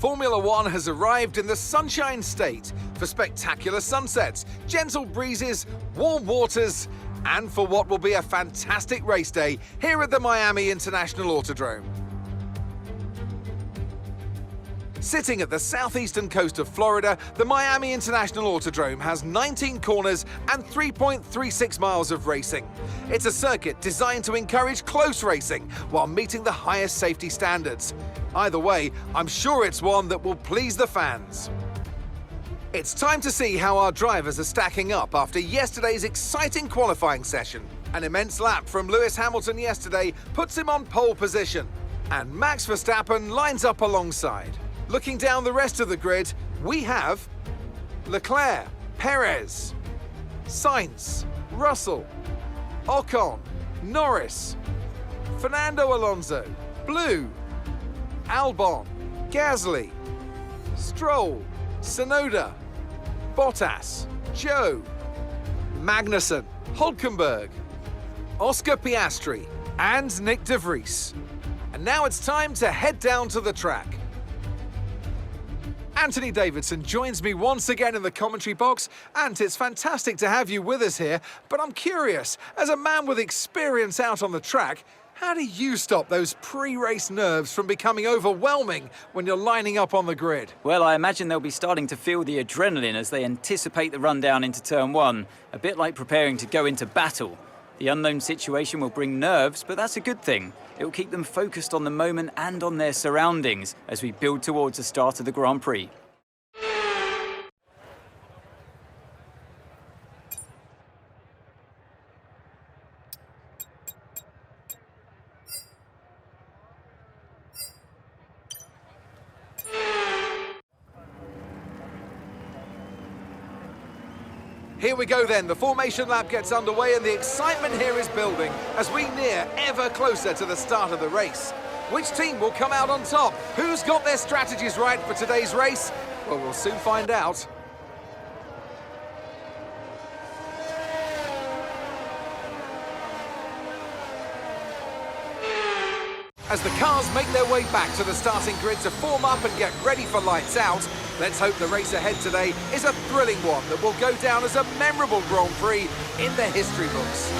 Formula One has arrived in the Sunshine State for spectacular sunsets, gentle breezes, warm waters, and for what will be a fantastic race day here at the Miami International Autodrome. Sitting at the southeastern coast of Florida, the Miami International Autodrome has 19 corners and 3.36 miles of racing. It's a circuit designed to encourage close racing while meeting the highest safety standards. Either way, I'm sure it's one that will please the fans. It's time to see how our drivers are stacking up after yesterday's exciting qualifying session. An immense lap from Lewis Hamilton yesterday puts him on pole position, and Max Verstappen lines up alongside. Looking down the rest of the grid, we have Leclerc, Perez, Sainz, Russell, Ocon, Norris, Fernando Alonso, Blue, Albon, Gasly, Stroll, Tsunoda, Bottas, Zhou, Magnussen, Hülkenberg, Oscar Piastri, and Nick de Vries. And now it's time to head down to the track. Anthony Davidson joins me once again in the commentary box. Ant, it's fantastic to have you with us here, but I'm curious, as a man with experience out on the track, how do you stop those pre-race nerves from becoming overwhelming when you're lining up on the grid? Well, I imagine they'll be starting to feel the adrenaline as they anticipate the rundown into turn one, a bit like preparing to go into battle. The unknown situation will bring nerves, but that's a good thing. It will keep them focused on the moment and on their surroundings as we build towards the start of the Grand Prix. Here we go then, the formation lap gets underway and the excitement here is building as we near ever closer to the start of the race. Which team will come out on top? Who's got their strategies right for today's race? Well, we'll soon find out. As the cars make their way back to the starting grid to form up and get ready for lights out, let's hope the race ahead today is a thrilling one that will go down as a memorable Grand Prix in the history books.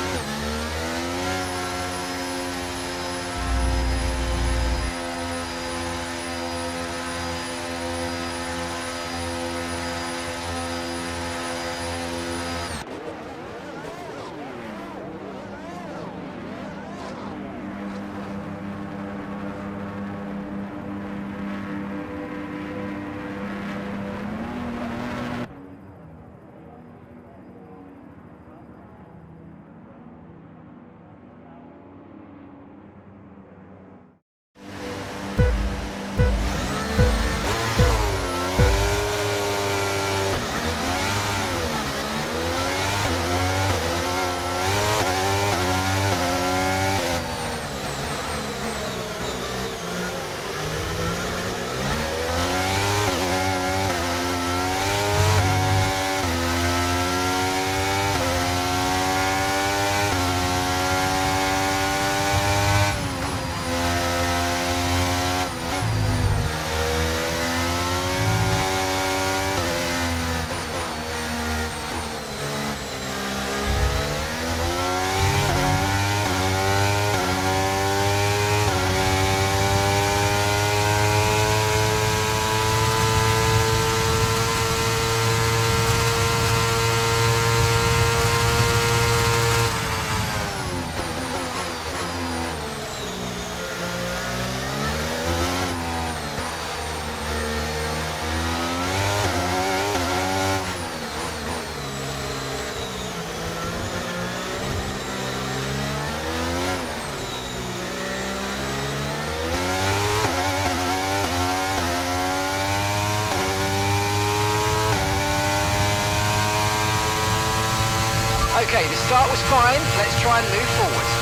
Okay, the start was fine. Let's try and move forward.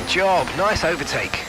Good job, nice overtake.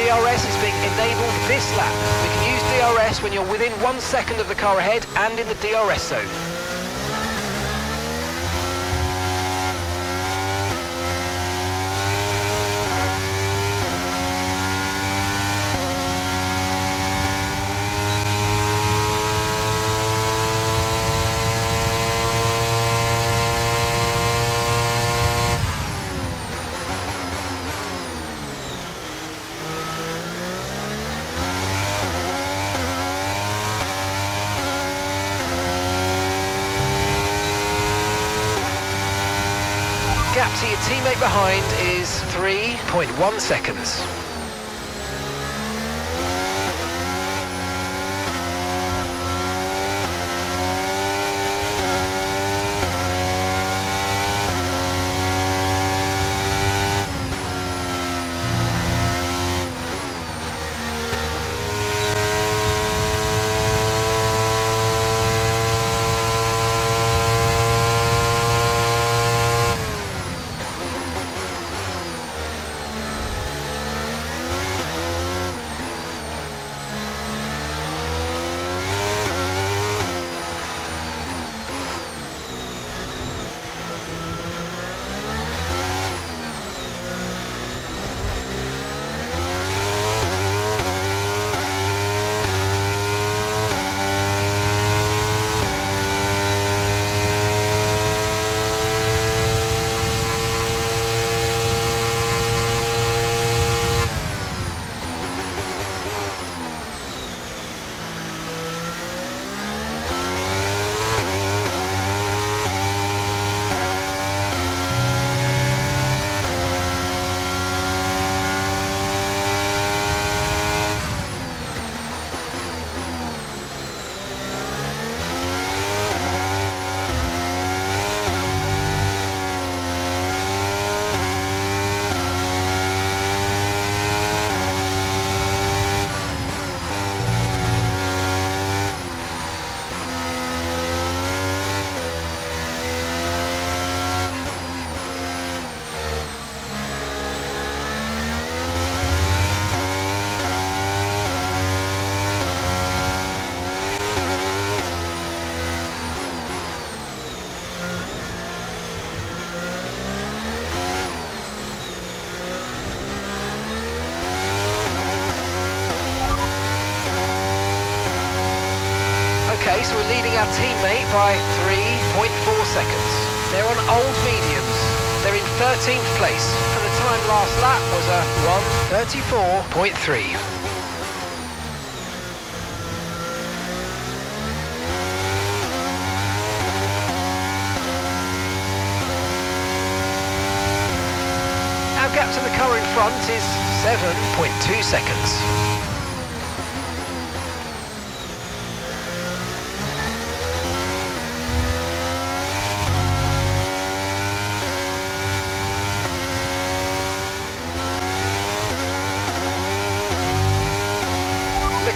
DRS is being enabled this lap. We can use DRS when you're within 1 second of the car ahead and in the DRS zone. Gap to your teammate behind is 3.1 seconds. Okay, so we're leading our teammate by 3.4 seconds. They're on old mediums. They're in 13th place, and the time last lap was a 1:34.3. Our gap to the car in front is 7.2 seconds.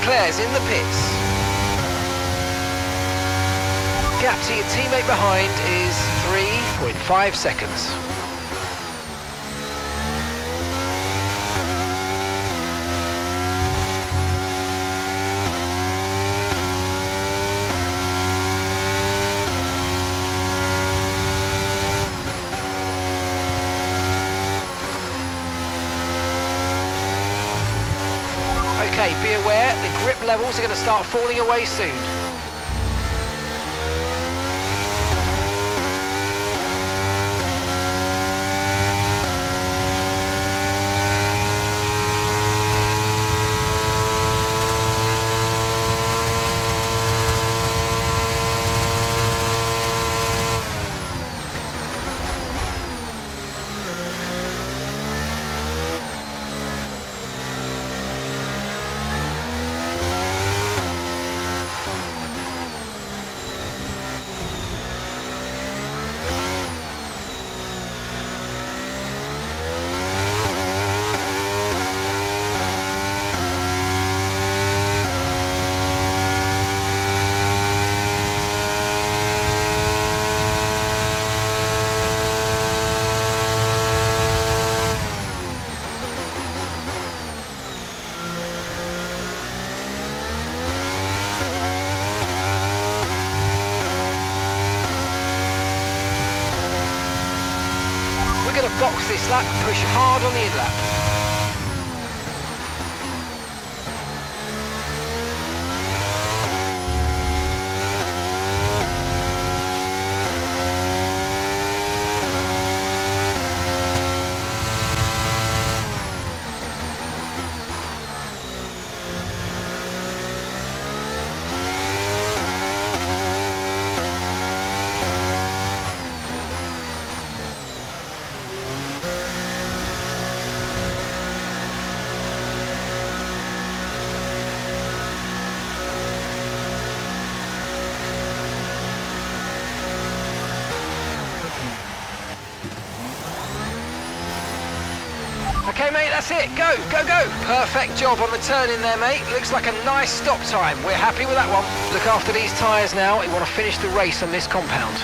Leclerc's in the pits. Gap to your teammate behind is 3.5 seconds. Okay, be aware, the grip levels are going to start falling away soon. We're going to box this lap and push hard on the in-lap. Okay, mate, that's it. Go, go, go. Perfect job on the turn in there, mate. Looks like a nice stop time. We're happy with that one. Look after these tyres now. We want to finish the race on this compound.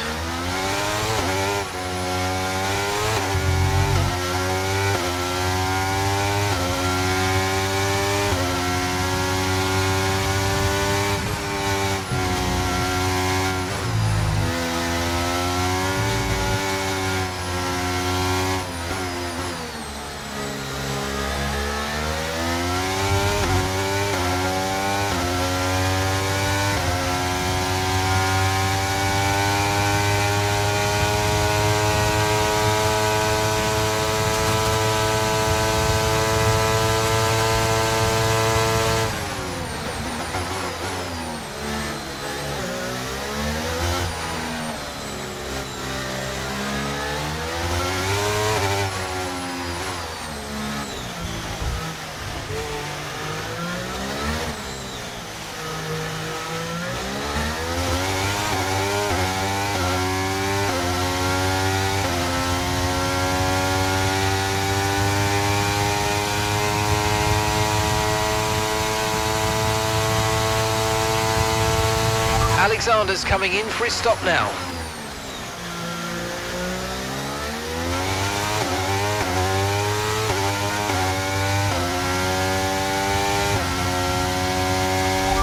Alexander's coming in for his stop now.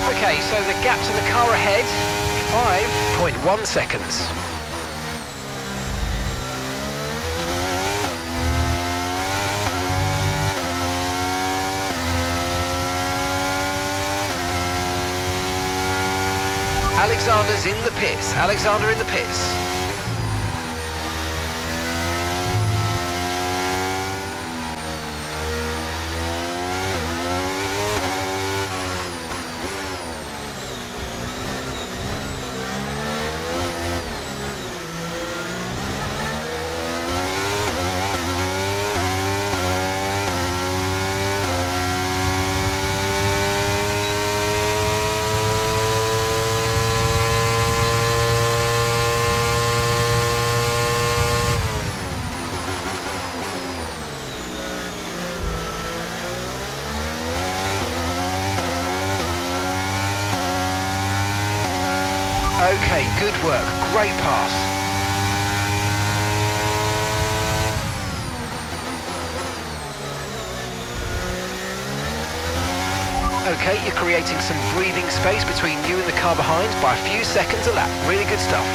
Okay, so the gap to the car ahead, 5.1 seconds. Alexander's in the pits. Alexander in the pits. Okay, good work. Great pass. Okay, you're creating some breathing space between you and the car behind by a few seconds a lap. Really good stuff.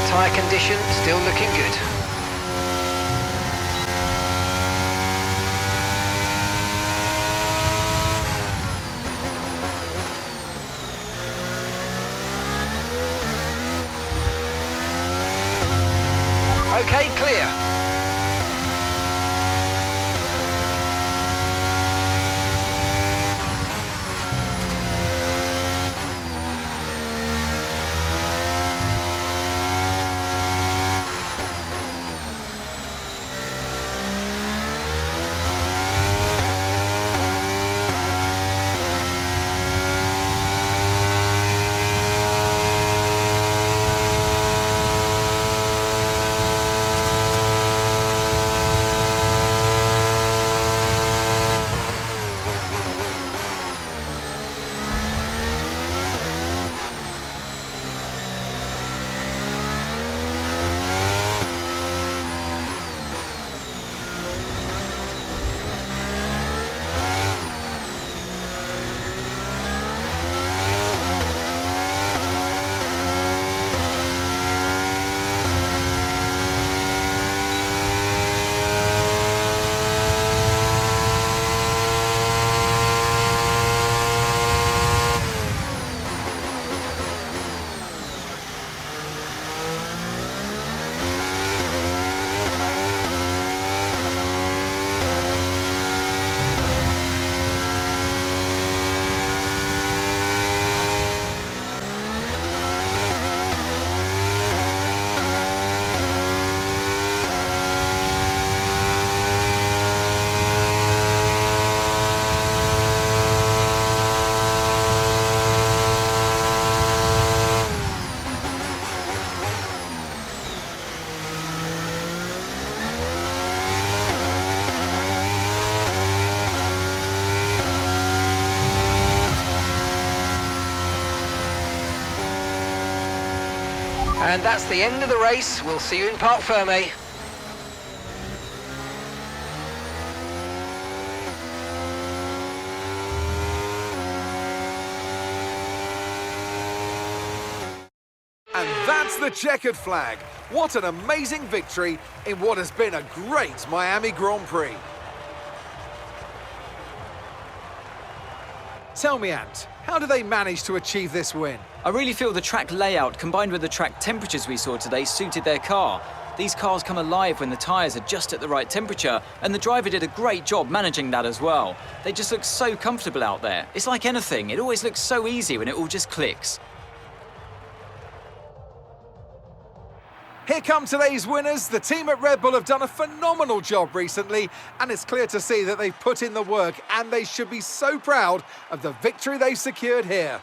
Tyre condition still looking good. Okay, clear. And that's the end of the race. We'll see you in Parc Fermé. And that's the checkered flag. What an amazing victory in what has been a great Miami Grand Prix. Tell me, Ant, how did they manage to achieve this win? I really feel the track layout combined with the track temperatures we saw today suited their car. These cars come alive when the tyres are just at the right temperature, and the driver did a great job managing that as well. They just look so comfortable out there. It's like anything, it always looks so easy when it all just clicks. Here come today's winners. The team at Red Bull have done a phenomenal job recently, and it's clear to see that they've put in the work, and they should be so proud of the victory they've secured here.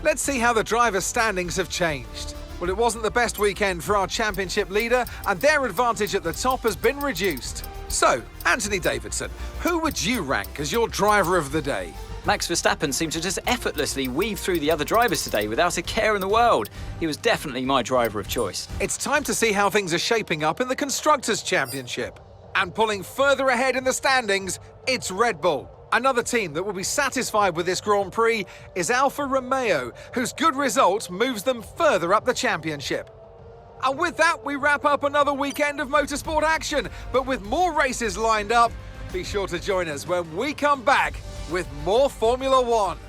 Let's see how the drivers' standings have changed. Well, it wasn't the best weekend for our championship leader, and their advantage at the top has been reduced. So, Anthony Davidson, who would you rank as your driver of the day? Max Verstappen seemed to just effortlessly weave through the other drivers today without a care in the world. He was definitely my driver of choice. It's time to see how things are shaping up in the Constructors' Championship. And pulling further ahead in the standings, it's Red Bull. Another team that will be satisfied with this Grand Prix is Alfa Romeo, whose good result moves them further up the championship. And with that, we wrap up another weekend of motorsport action. But with more races lined up, be sure to join us when we come back with more Formula One.